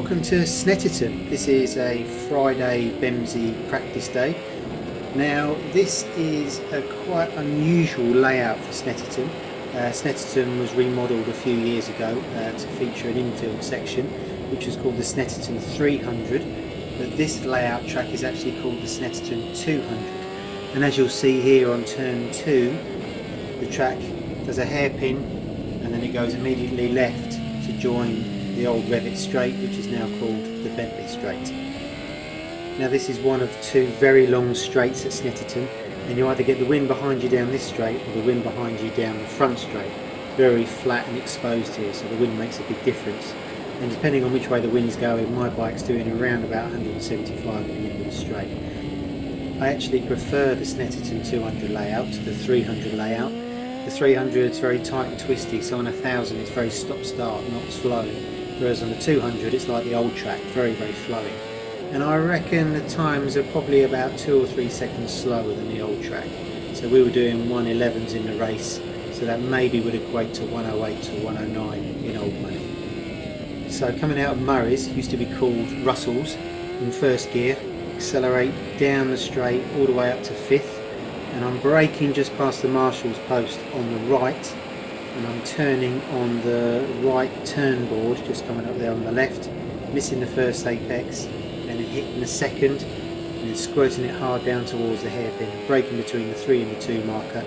Welcome to Snetterton. This is a Friday BMZ practice day. Now this is a quite unusual layout for Snetterton. Snetterton was remodelled a few years ago to feature an infield section which was called the Snetterton 300, but this layout track is actually called the Snetterton 200, and as you'll see here on turn 2, the track does a hairpin and then it goes immediately left to join the old Revit straight, which is now called the Bentley straight. Now this is one of two very long straights at Snetterton, and you either get the wind behind you down this straight or the wind behind you down the front straight. Very flat and exposed here, so the wind makes a big difference, and depending on which way the wind's going, my bike's doing around about 175 at the end of the straight. I actually prefer the Snetterton 200 layout to the 300 layout. The 300 is very tight and twisty, so on 1000 it's very stop-start, not flowing. Whereas on the 200 it's like the old track, very flowing. And I reckon the times are probably about 2 or 3 seconds slower than the old track. So we were doing 111s in the race, so that maybe would equate to 108 to 109 in old money. So coming out of Murray's, used to be called Russell's, in first gear, accelerate down the straight all the way up to 5th, and I'm braking just past the marshal's post on the right, and I'm turning on the right turn board, just coming up there on the left, missing the first apex, and then hitting the second, and then squirting it hard down towards the hairpin, braking between the 3 and the 2 marker.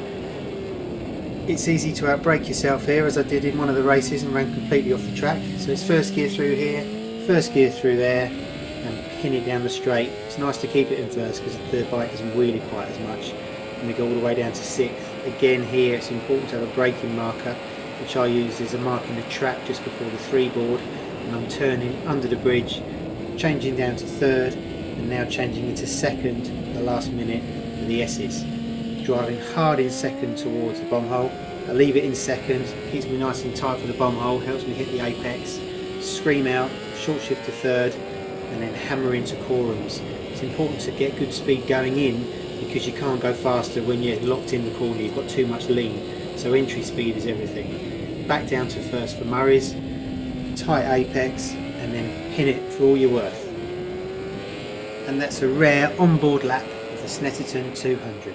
It's easy to outbrake yourself here, as I did in one of the races and ran completely off the track. So it's first gear through here, first gear through there, and pin it down the straight. It's nice to keep it in first because the bike doesn't wheelie quite as much. And we go all the way down to 6th. Again here it's important to have a braking marker, which I use as a mark in the track just before the 3 board, and I'm turning under the bridge, changing down to 3rd, and now changing into 2nd at the last minute for the S's. Driving hard in 2nd towards the bomb hole. I leave it in 2nd, keeps me nice and tight for the bomb hole, helps me hit the apex, scream out, short shift to 3rd, and then hammer into corums. It's important to get good speed going in, because you can't go faster when you're locked in the corner, you've got too much lean, so entry speed is everything. Back down to 1st for Murray's, tight apex, and then pin it for all you're worth. And that's a rare onboard lap of the Snetterton 200.